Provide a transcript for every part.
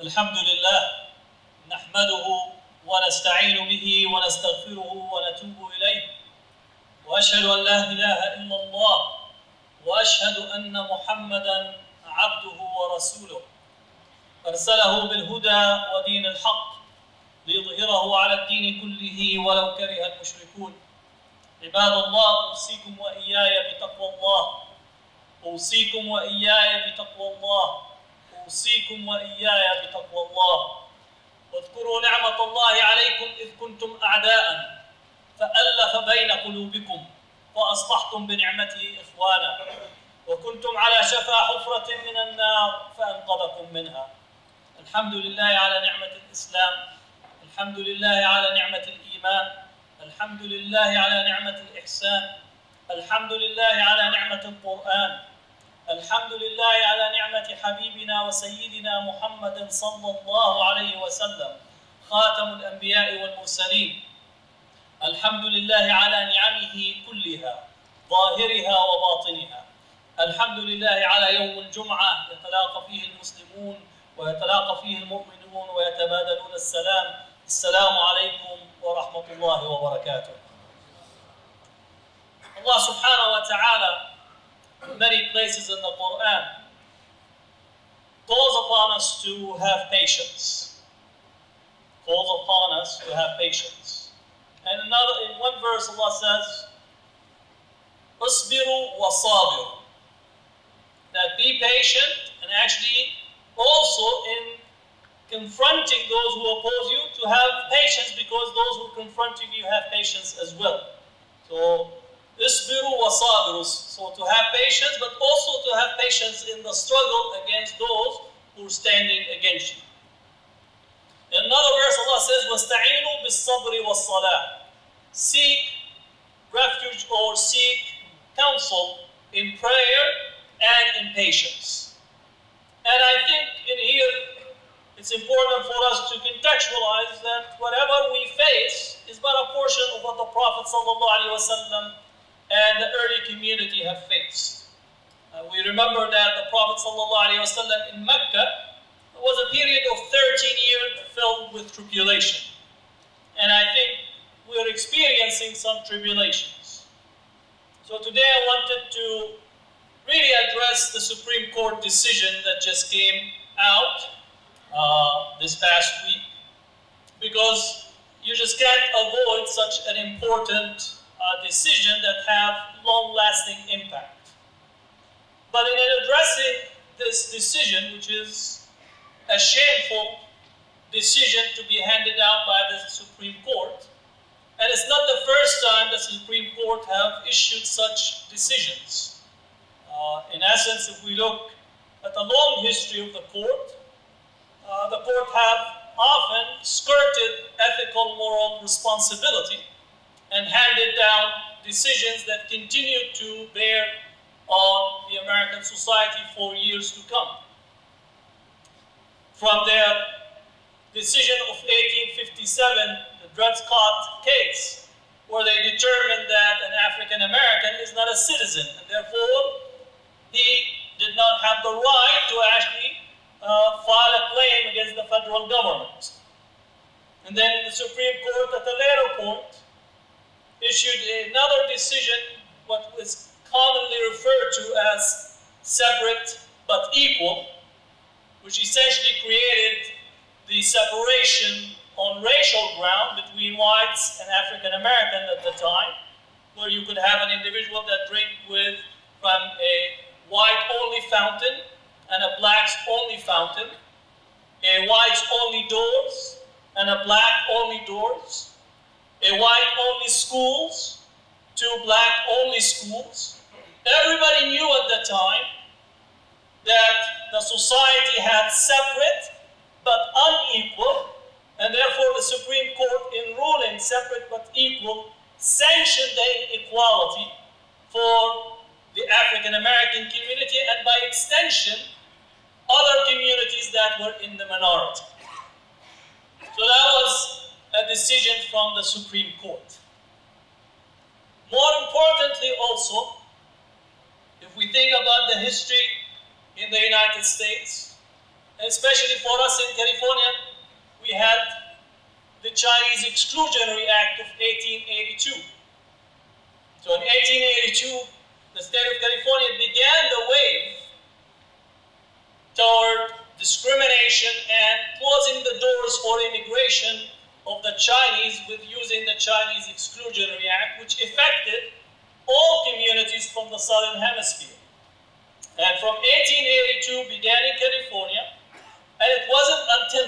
الحمد لله نحمده ونستعين به ونستغفره ونتوب إليه وأشهد أن لا إله إلا الله وأشهد أن محمدًا عبده ورسوله أرسله بالهدى ودين الحق ليظهره على الدين كله ولو كره المشركون عباد الله أوصيكم وإياي بتقوى الله أوصيكم وإياي بتقوى الله أوصيكم وإياي بتقوى الله واذكروا نعمة الله عليكم إذ كنتم أعداء فألف بين قلوبكم فأصبحتم بنعمته إخوانا وكنتم على شفا حفرة من النار فأنقذكم منها. الحمد لله على نعمة الإسلام، الحمد لله على نعمة الإيمان، الحمد لله على نعمة الإحسان، الحمد لله على نعمة القرآن، الحمد لله على نعمة حبيبنا وسيدنا محمد صلى الله عليه وسلم خاتم الأنبياء والمرسلين. الحمد لله على نعمه كلها ظاهرها وباطنها. الحمد لله على يوم الجمعة يتلاقى فيه المسلمون ويتلاقى فيه المؤمنون ويتبادلون السلام. السلام عليكم ورحمة الله وبركاته. Allah subhanahu wa ta'ala in many places in the Quran calls upon us to have patience. Calls upon us to have patience. And in one verse Allah says, "Usbiru wa sabiru." That be patient, and actually also in confronting those who oppose you to have patience, because those who confront you have patience as well. So isbiru wa sabiru, so to have patience, but also to have patience in the struggle against those who are standing against you. In another verse Allah says, "Wasta'inu bis-sabri was-salah." Seek refuge or seek counsel in prayer and in patience. And I think in here it's important for us to contextualize that whatever we face is but a portion of what the Prophet ﷺ and the early community have faced. We remember that the Prophet ﷺ in Mecca was a period of 13 years filled with tribulation. And I think we're experiencing some tribulations. So today I wanted to really address the Supreme Court decision that just came out this past week, because you just can't avoid such an important decision that have long-lasting impact. But in addressing this decision, which is a shameful decision to be handed out by the Supreme Court, and it's not the first time the Supreme Court have issued such decisions. In essence, if we look at the long history of the court have often skirted ethical moral responsibility and handed down decisions that continue to bear on the American society for years to come. From their decision of 1857, the Dred Scott case, where they determined that an African American is not a citizen, and therefore he did not have the right to actually file a claim against the federal government. And then the Supreme Court at a later point issued another decision, what is commonly referred to as separate but equal, which essentially created the separation on racial ground between whites and African Americans at the time, where you could have an individual that drank from a white-only fountain and a blacks-only fountain, a whites-only doors and a black-only doors, a white-only schools, two black-only schools. Everybody knew at the time that the society had separate but unequal, and therefore the Supreme Court, in ruling separate but equal, sanctioned the inequality for the African American community, and by extension, other communities that were in the minority. So that was a decision from the Supreme Court. More importantly also, if we think about the history in the United States, especially for us in California, we had the Chinese Exclusionary Act of 1882. So in 1882, the state of California began the wave toward discrimination and closing the doors for immigration of the Chinese with using the Chinese Exclusionary Act, which affected all communities from the Southern Hemisphere. And from 1882 began in California, and it wasn't until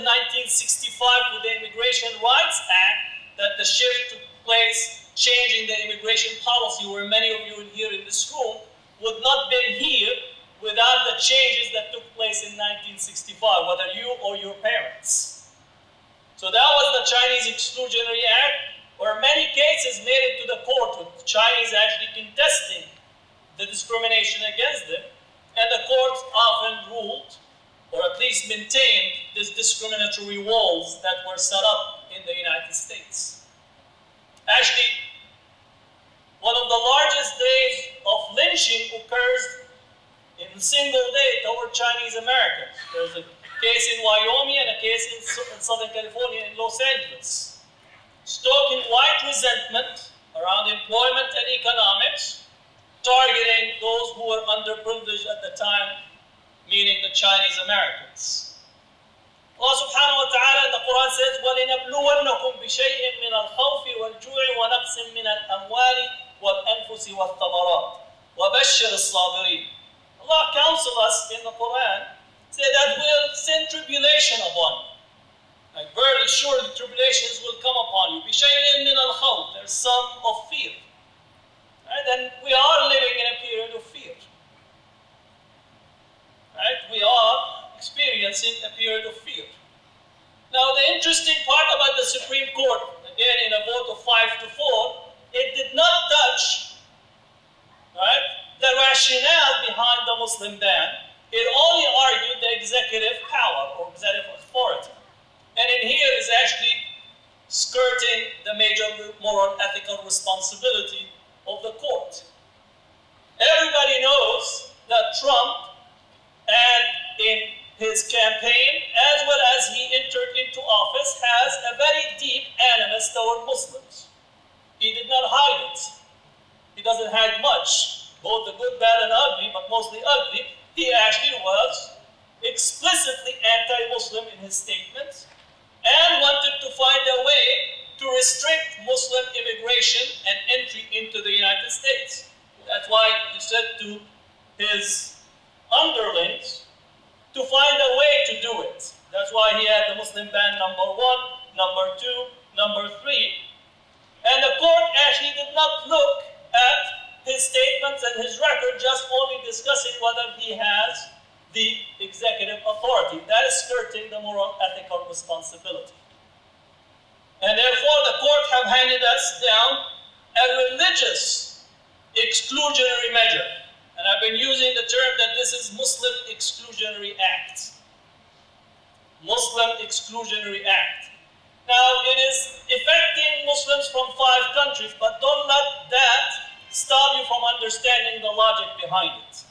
1965 with the Immigration Rights Act that the shift took place, changing the immigration policy, where many of you here in this room would not been here without the changes that took place in 1965, whether you or your parents. So that was the Chinese Exclusionary Act, where many cases made it to the court with Chinese actually contesting the discrimination against them, and the courts often ruled, or at least maintained, these discriminatory walls that were set up in the United States. Actually, one of the largest days of lynching occurs in a single day toward Chinese Americans. There's a case in Wyoming and a case in Southern California in Los Angeles, stoking white resentment around employment and economics, targeting those who were underprivileged at the time, meaning the Chinese Americans. Allah subhanahu wa ta'ala in the Quran says, وَلِنَبْلُوَنَّكُمْ بِشَيْءٍ مِّنَ الْخَوْفِ وَالْجُوعِ وَنَقْصٍ مِّنَ الْأَمْوَالِ وَالْأَنفُسِ وَالثَّمَرَاتِ وَبَشِّرِ الصَّابِرِينَ. Allah counsels us in the Quran, say that we'll send tribulation upon you. Like very surely tribulations will come upon you. بِشَيْءٍ مِّنَ الْخَوْفِ, there's some of fear. Right? And we are living in a period of fear. Right? We are experiencing a period of fear. Now, the interesting part about the Supreme Court, again in a vote of 5-4, it did not touch, right, the rationale behind the Muslim ban. It only argued the executive power or executive authority. And in here is actually skirting the major moral ethical responsibility of the court. Everybody knows that Trump, and in his campaign, as well as he entered into office, has a very deep animus toward Muslims. He did not hide it. He doesn't hide much, both the good, bad, and ugly, but mostly ugly. He actually was explicitly anti-Muslim in his statements and wanted to find a way to restrict Muslim immigration and entry into the United States. That's why he said to his underlings to find a way to do it. That's why he had the Muslim ban number 1, number 2, number 3. And the court actually did not look at his statements and his record, just only discussing whether he has the executive authority. That is skirting the moral ethical responsibility. And therefore the court have handed us down a religious exclusionary measure. And I've been using the term that this is Muslim Exclusionary Act. Muslim Exclusionary Act. Now, it is affecting Muslims from 5 countries, but don't let that stop you from understanding the logic behind it.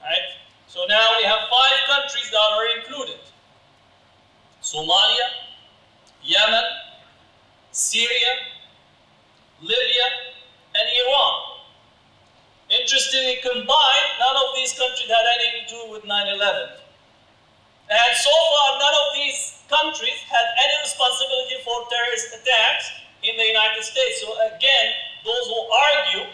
Right? So now we have 5 countries that are included. Somalia, Yemen, Syria, Libya, and Iran. Interestingly combined, none of these countries had anything to do with 9/11. And so far, none of these countries had any responsibility for terrorist attacks in the United States. So again, those who argue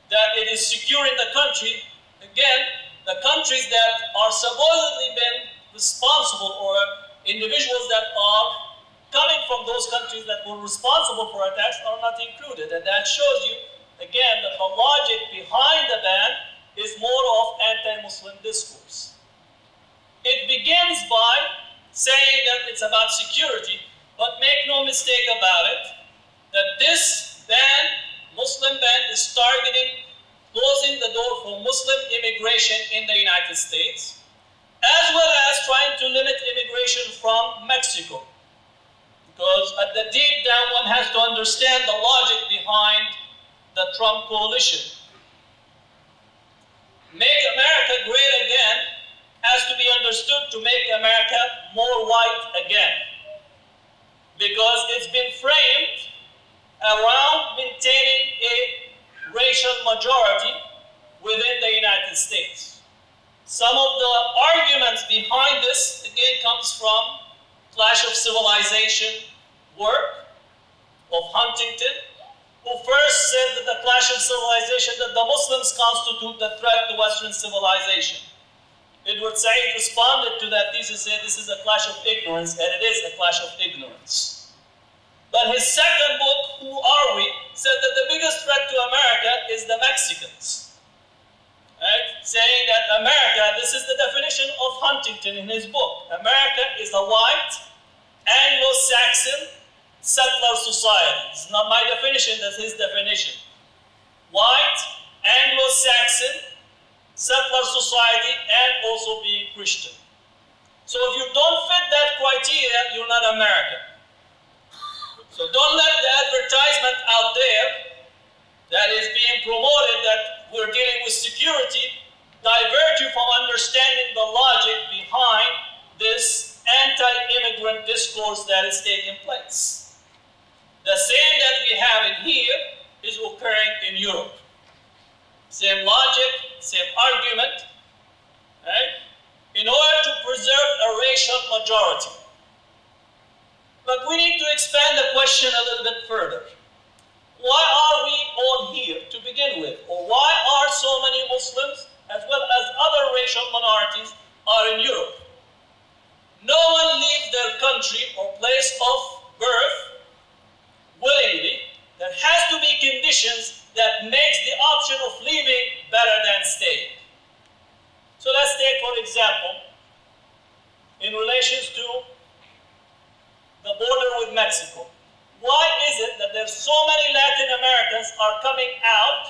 that it is securing the country, again, the countries that are supposedly been responsible, or individuals that are coming from those countries that were responsible for attacks, are not included. And that shows you, again, that the logic behind the ban is more of anti-Muslim discourse. It begins by saying that it's about security, but make no mistake about it, that this ban, Muslim ban, is targeting closing the door for Muslim immigration in the United States, as well as trying to limit immigration from Mexico. Because at the deep down, one has to understand the logic behind the Trump coalition. Make America great again has to be understood to more white again, because it's been framed around maintaining a racial majority within the United States. Some of the arguments behind this, again, comes from Clash of Civilization work of Huntington, who first said that the Clash of Civilization, that the Muslims constitute the threat to Western civilization. Edward Said responded to that thesis, saying this is a clash of ignorance, and it is a clash of ignorance. But his second book, Who Are We?, said that the biggest threat to America is the Mexicans. Right? Saying that America, this is the definition of Huntington in his book, America is a white, Anglo-Saxon, settler society. It's not my definition, that's his definition. White, Anglo-Saxon, settler society, and also being Christian. So if you don't fit that criteria, you're not American. So don't let the advertisement out there that is being promoted that we're dealing with security divert you from understanding the logic behind this anti-immigrant discourse that is taking place. The same that we have in here is occurring in Europe. Same logic, same argument, right? In order to preserve a racial majority. But we need to expand the question a little bit further. Why are we all here to begin with? Or why are so many Muslims, as well as other racial minorities, are in Europe? No one leaves their country or place of birth willingly. There has to be conditions that makes the option of leaving better than staying. So let's take, for example, in relation to the border with Mexico. Why is it that there's so many Latin Americans are coming out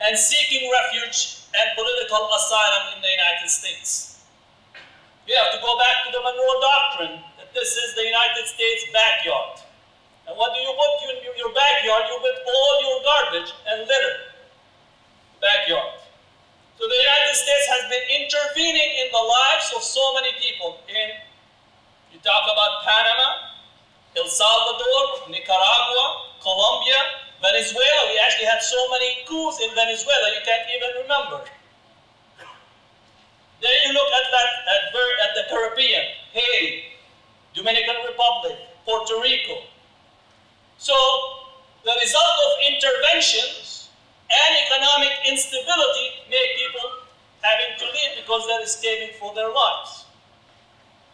and seeking refuge and political asylum in the United States? You have to go back to the Monroe Doctrine, that this is the United States backyard. And what do you put in your backyard? You put all your garbage and litter. Backyard. So the United States has been intervening in the lives of so many people. You talk about Panama, El Salvador, Nicaragua, Colombia, Venezuela. We actually had so many coups in Venezuela you can't even remember. Then you look at the Caribbean, Haiti, Dominican Republic, Puerto Rico. So the result of interventions and economic instability make people having to leave because they're escaping for their lives.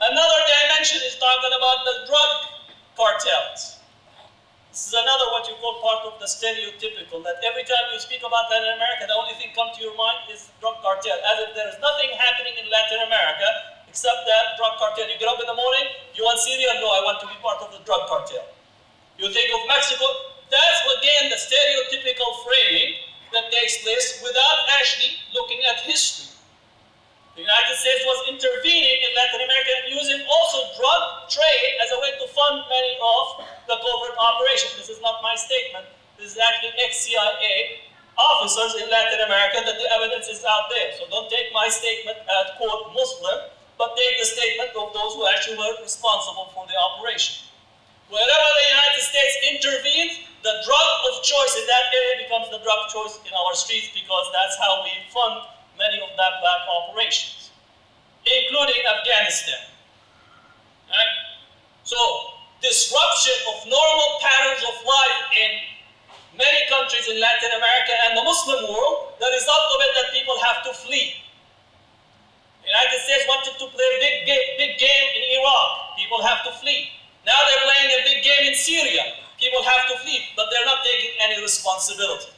Another dimension is talking about the drug cartels. This is another what you call part of the stereotypical, that every time you speak about Latin America, the only thing come to your mind is drug cartel, as if there is nothing happening in Latin America except that drug cartel. You get up in the morning, you want Syria? No, I want to be part of the drug cartel. You think of Mexico, that's again the stereotypical framing that takes place without actually looking at history. The United States was intervening in Latin America and using also drug trade as a way to fund many of the covert operations. This is not my statement. This is actually ex-CIA officers in Latin America that the evidence is out there. So don't take my statement as, quote, Muslim, but take the statement of those who actually were responsible for the operation. Wherever the United States intervenes, the drug of choice in that area becomes the drug of choice in our streets, because that's how we fund many of that black operations, including Afghanistan. Right? So, disruption of normal patterns of life in many countries in Latin America and the Muslim world, the result of it that people have to flee. The United States wanted to play a big game in Iraq. People have to flee. Now they're playing a big game in Syria. People have to flee, but they're not taking any responsibility.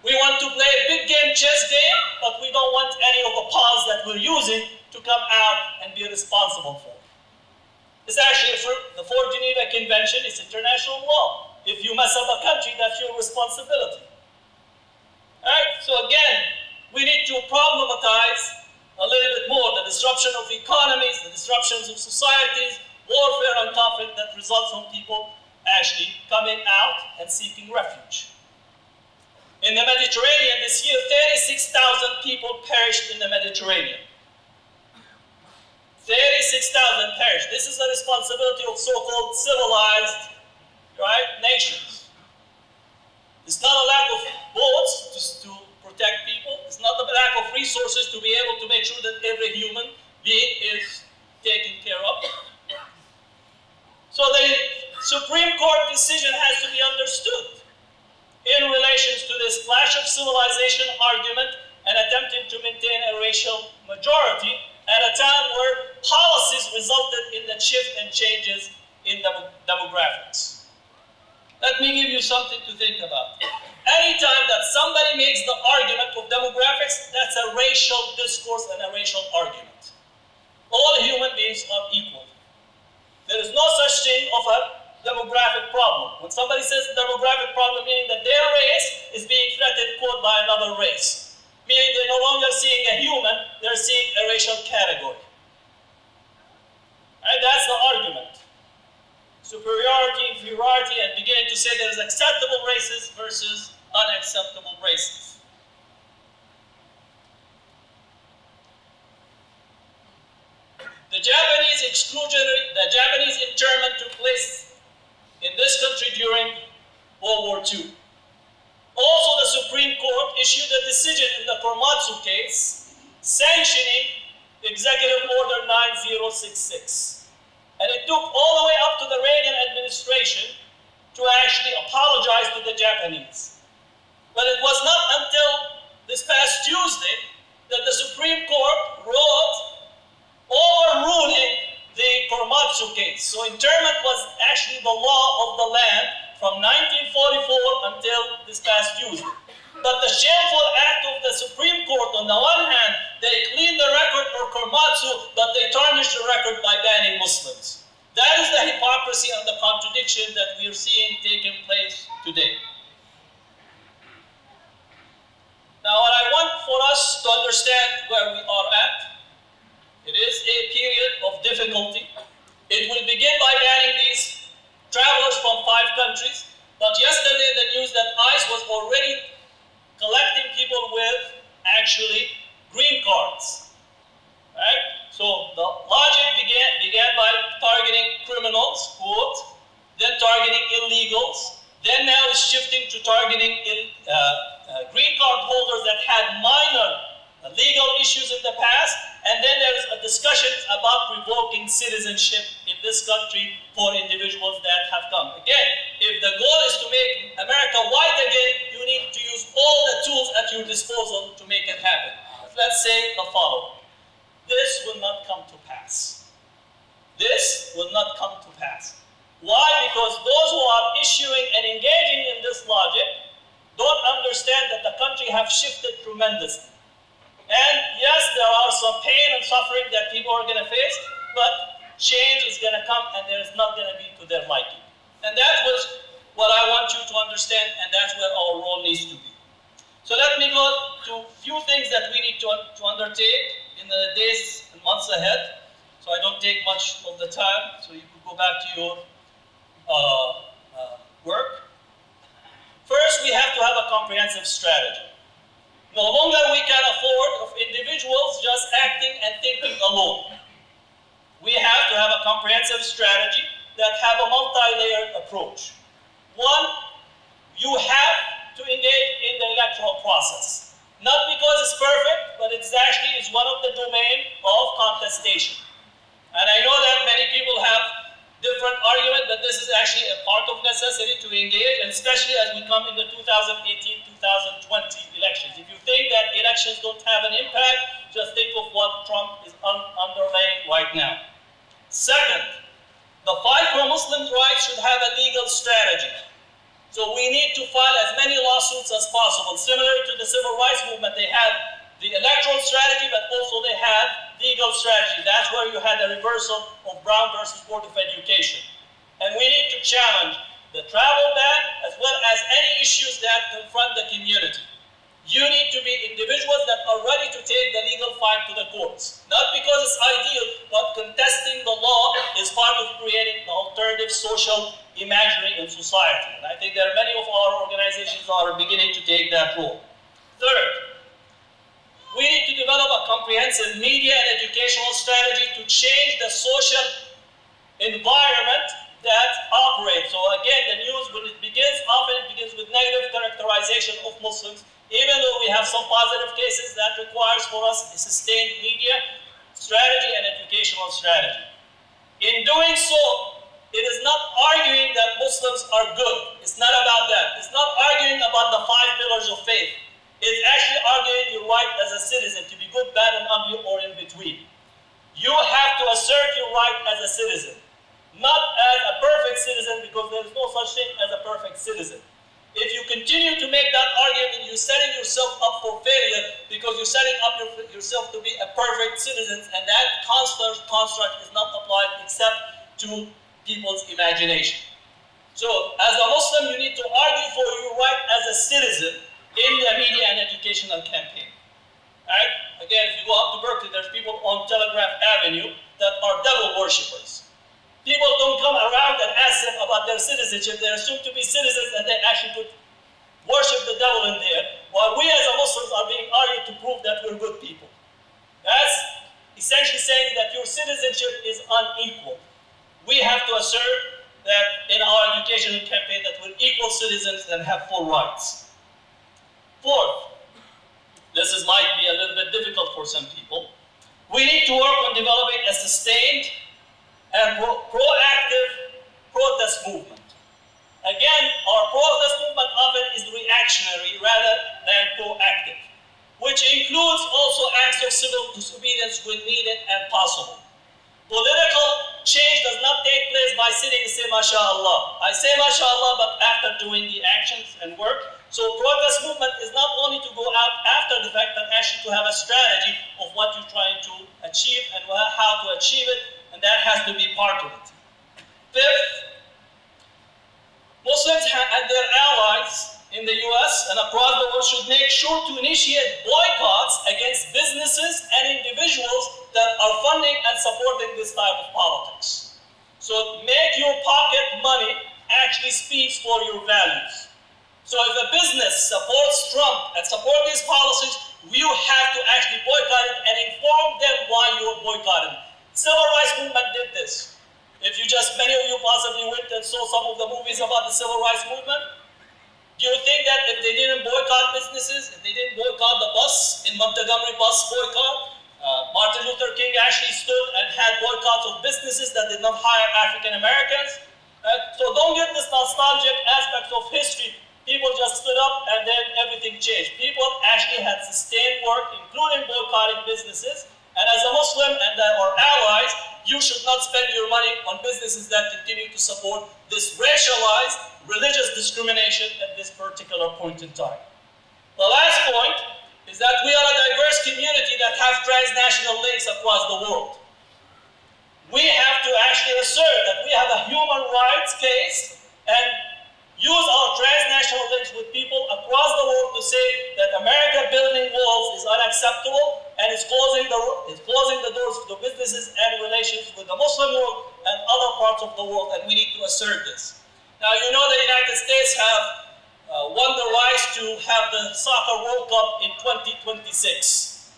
We want to play a big game, chess game, but we don't want any of the pawns that we're using to come out and be responsible for. It's actually the Fourth Geneva Convention is international law. If you mess up a country, that's your responsibility. All right? So again, we need to problematize a little bit more the disruption of economies, the disruptions of societies, warfare and conflict that results from people actually coming out and seeking refuge. In the Mediterranean this year, 36,000 people perished in the Mediterranean. 36,000 perished. This is the responsibility of so-called civilized, right, nations. It's not a lack of boats to protect people. It's not a lack of resources to be able to make sure that every human being is taken care of. So the Supreme Court decision has to be understood in relation to this clash of civilization argument and attempting to maintain a racial majority at a time where policies resulted in the shift and changes in demographics. Let me give you something to think about. Anytime that somebody makes the argument of demographics, that's a racial discourse and a racial argument. All human beings are equal. There is no such thing of a demographic problem. When somebody says demographic problem, meaning that their race is being threatened, quote, by another race. Meaning they're no longer seeing a human, they're seeing a racial category. Right? That's the argument. Superiority, inferiority, and beginning to say there's acceptable races versus unacceptable races. The Japanese internment took place in this country during World War II. Also, the Supreme Court issued a decision in the Korematsu case sanctioning Executive Order 9066. And it took all the way up to the Reagan administration to actually apologize to the Japanese. But it was not until this past Tuesday that the Supreme Court wrote overruling the Korematsu case. So internment was actually the law of the land from 1944 until this past Tuesday. But the shameful act of the Supreme Court, on the one hand, they cleaned the record for Korematsu, but they tarnished the record by banning Muslims. That is the hypocrisy and the contradiction that we are seeing taking place today. Now, what I want for us to understand where we are at, it is a period of difficulty. It will begin by banning these travelers from 5 countries, but yesterday the news that ICE was already collecting people with actually green cards, right? So the logic began by targeting criminals, quote, then targeting illegals, then now it's shifting to targeting green card holders that had minor legal issues in the past, and then there's a discussion about revoking citizenship in this country for individuals that have come. Again, if the goal is to make America white again, you need to use all the tools at your disposal to make it happen. Let's say the following. This will not come to pass. This will not come to pass. Why? Because those who are issuing and engaging in this logic don't understand that the country has shifted tremendously. And yes, there are some pain and suffering that people are going to face, but change is going to come and there is not going to be to their liking. And that was what I want you to understand, and that's where our role needs to be. So let me go to a few things that we need to undertake in the days and months ahead, so I don't take much of the time, so you can go back to your work. First, we have to have a comprehensive strategy. No longer we can afford of individuals just acting and thinking alone. We have to have a comprehensive strategy that have a multi-layered approach. One, you have to engage in the electoral process. Not because it's perfect, but it's actually is one of the domain of contestation. And I know that many people have different argument, but this is actually a part of necessity to engage, and especially as we come in the 2018-2020 elections. If you think that elections don't have an impact, just think of what Trump is underlaying right now. Second, the fight for Muslim rights should have a legal strategy. So we need to file as many lawsuits as possible. Similar to the civil rights movement, they had the electoral strategy, but also they had legal strategy. That's where you had a reversal of Brown versus Board of Education. And we need to challenge the travel ban as well as any issues that confront the community. You need to be individuals that are ready to take the legal fight to the courts. Not because it's ideal, but contesting the law is part of creating the alternative social imaginary in society. And I think there are many of our organizations that are beginning to take that role. Third, we need to develop a comprehensive media and educational strategy to change the social environment that operates. So again, the news, when it begins, often it begins with negative characterization of Muslims, even though we have some positive cases that requires for us a sustained media strategy and educational strategy. In doing so, it is not arguing that Muslims are good. It's not about that. It's not arguing about the 5 pillars of faith. It's actually arguing your right as a citizen to be good, bad, and ugly, or in between. You have to assert your right as a citizen, not as a perfect citizen, because there is no such thing as a perfect citizen. If you continue to make that argument, you're setting yourself up for failure, because you're setting up yourself to be a perfect citizen, and that construct is not applied except to people's imagination. So, as a Muslim, you need to argue for your right as a citizen in the media and educational campaign. Right? Again, if you go up to Berkeley, there's people on Telegraph Avenue that are devil worshippers. People don't come around and ask them about their citizenship. They assume to be citizens, and they actually could worship the devil in there, while we as a Muslims are being argued to prove that we're good people. That's essentially saying that your citizenship is unequal. We have to assert that in our educational campaign that we're equal citizens and have full rights. Fourth, this might be a little bit difficult for some people. We need to work on developing a sustained and proactive protest movement. Again, our protest movement often is reactionary rather than proactive, which includes also acts of civil disobedience when needed and possible. Political change does not take place by sitting and say, MashaAllah. I say MashaAllah, but after doing the actions and work. So protest movement is not only to go out after the fact, but actually to have a strategy of what you're trying to achieve and how to achieve it, and that has to be part of it. Fifth, Muslims and their allies in the US and across the world should make sure to initiate boycotts against businesses and individuals that are funding and supporting this type of politics. So make your pocket money actually speaks for your values. So if a business supports Trump and support these policies, you have to actually boycott it and inform them why you're boycotting. Civil rights movement did this. If you many of you possibly went and saw some of the movies about the civil rights movement, do you think that if they didn't boycott businesses, if they didn't boycott the bus, in Montgomery bus boycott, Martin Luther King actually stood and had boycotts of businesses that did not hire African Americans. So don't get this nostalgic aspect of history. People just stood up and then everything changed. People actually had sustained work, including boycotting businesses. And as a Muslim and our allies, you should not spend your money on businesses that continue to support this racialized religious discrimination at this particular point in time. The last point is that we are a diverse community that have transnational links across the world. We have to actually assert that we have a human rights case and use our transnational links with people across the world to say that America building walls is unacceptable and it's closing the doors to businesses and relations with the Muslim world and other parts of the world, and we need to assert this. Now, you know the United States have won the rights to have the Soccer World Cup in 2026.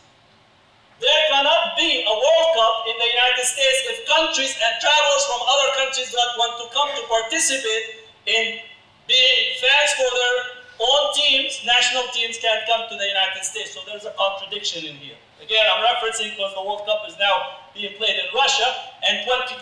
There cannot be a World Cup in the United States if countries and travelers from other countries that want to come to participate in being fans for their own teams, national teams, can't come to the United States. So there's a contradiction in here. Again, I'm referencing because the World Cup is now being played in Russia, and 2026,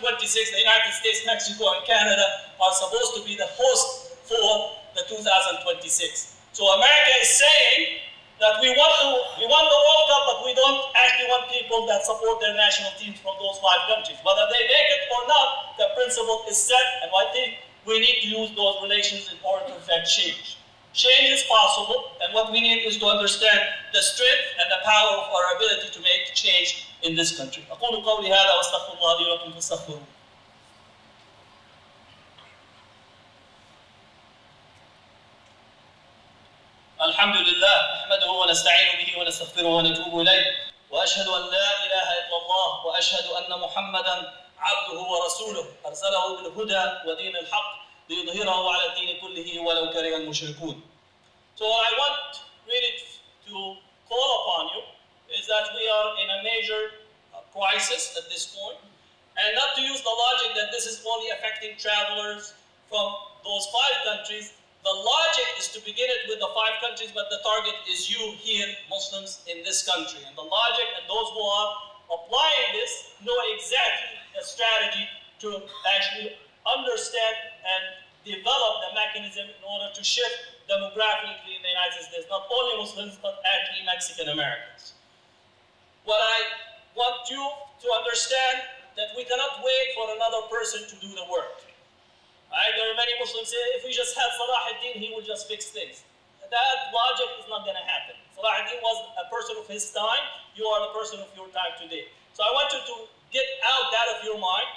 the United States, Mexico, and Canada are supposed to be the host for the 2026. So America is saying that we want the World Cup, but we don't actually want people that support their national teams from those 5 countries. Whether they make it or not, the principle is set, and I think we need to use those relations in order to effect change. Change is possible, and what we need is to understand the strength and the power of our ability to make change in this country. أقول قولي هذا وأستغفر الله لي ولكم فاستغفروه. الحمد لله نحمده ونستعين به ونستغفره ونتوب إليه وأشهد أن لا إله إلا الله وأشهد أن محمدا عبده ورسوله أرسله بالهدى ودين الحق ليظهره على الدين كله ولو كره المشركون. So what I want really to call upon you is that that we are in a major crisis at this point, and not to use the logic that this is only affecting travelers from those 5 countries. The logic is to begin it with the 5 countries, but the target is you here, Muslims in this country. And the logic, and those who are applying this know exactly the strategy to actually understand and develop the mechanism in order to shift demographically in the United States, not only Muslims, but actually Mexican Americans. What I want you to understand that we cannot wait for another person to do the work. Right? There are many Muslims say, if we just had Salah ad-Din, he will just fix things. That logic is not going to happen. Salah ad-Din was a person of his time. You are the person of your time today. So I want you to get out that of your mind.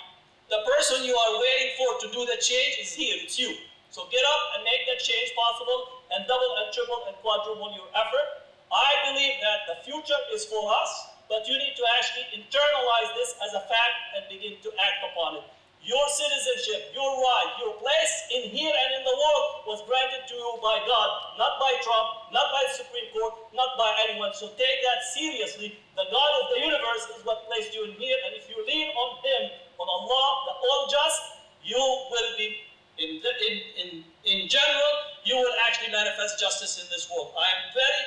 The person you are waiting for to do the change is here. It's you. So get up and make that change possible, and double and triple and quadruple your effort. I believe that the future is for us, but you need to actually internalize this as a fact and begin to act upon it. Your citizenship, your right, your place in here and in the world was granted to you by God, not by Trump, not by the Supreme Court, not by anyone. So take that seriously. The God of the universe is what placed you in here, and if you lean on Him, on Allah, the all-just, you will be, in general, you will actually manifest justice in this world. I am very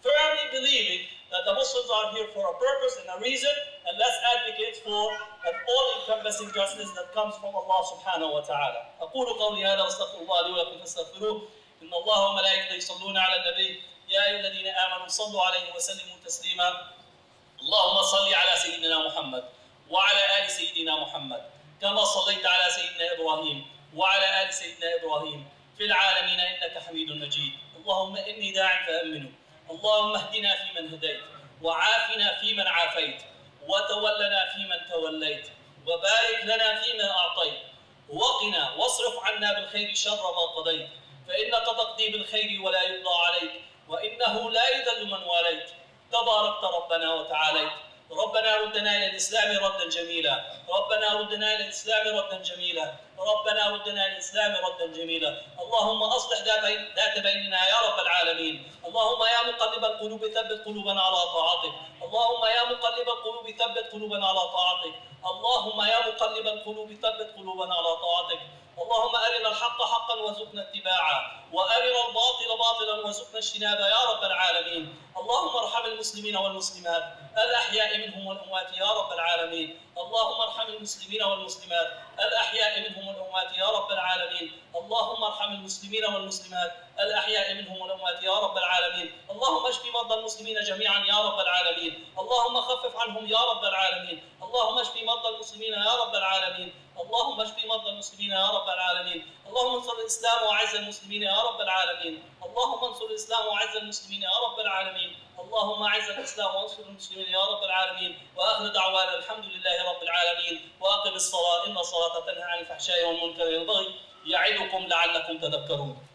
firmly believing that the Muslims are here for a purpose and a reason, and let's advocate for an all-encompassing justice that comes from Allah subhanahu wa ta'ala. أقول قولي هذا واستغفر الله لي ولكم فاستغفروه إن الله وملائكته يصلون على النبي يا أيها الذين آمنوا صلوا عليه وسلموا تسليما اللهم صل على سيدنا محمد وعلى آل سيدنا محمد كما صليت على سيدنا إبراهيم وعلى آل سيدنا إبراهيم في العالمين إنك حميد مجيد اللهم إني داع فأمنوا اللهم اهدنا فيمن هديت وعافنا فيمن عافيت وتولنا فيمن توليت وبارك لنا فيما أعطيت وقنا واصرف عنا بالخير شر ما قضيت فإنك تقضي بالخير ولا يقضى عليك وإنه لا يذل من واليت تباركت ربنا وتعاليت ربنا ردنا إلى الإسلام ردا جميلا ربنا ردنا إلى الإسلام ردا جميلا ربنا ردنا إلى الإسلام ردا جميلا اللهم أصلح ذات بيننا يا رب العالمين اللهم يا مقلب القلوب ثبت قلوبنا على طاعتك اللهم يا مقلب القلوب ثبت قلوبنا على طاعتك اللهم يا مقلب القلوب ثبت قلوبنا على طاعتك اللهم أرنا الحق حقا وارزقنا اتباعه وأرنا الباطل باطلا وارزقنا اجتنابه يا رب العالمين اللهم ارحم المسلمين والمسلمات الأحياء منهم والأموات يا رب العالمين اللهم ارحم المسلمين والمسلمات الأحياء منهم والأموات يا رب العالمين اللهم ارحم المسلمين والمسلمات الأحياء منهم والأموات يا رب العالمين اللهم اشف مرضى المسلمين جميعا يا رب العالمين اللهم خفف عنهم يا رب العالمين اللهم اشف مرضى المسلمين يا رب العالمين اللهم اشف مرضى المسلمين يا رب العالمين اللهم انصر الإسلام وأعز المسلمين يا رب العالمين اللهم انصر الإسلام وأعز المسلمين يا رب العالمين اللهم أعز الإسلام وانصر المسلمين يا رب العالمين وآخر دعوانا الحمد لله رب العالمين وأقم الصلاة إن الصلاة تنهى عن الفحشاء والمنكر والبغي يعظكم لعلكم تذكرون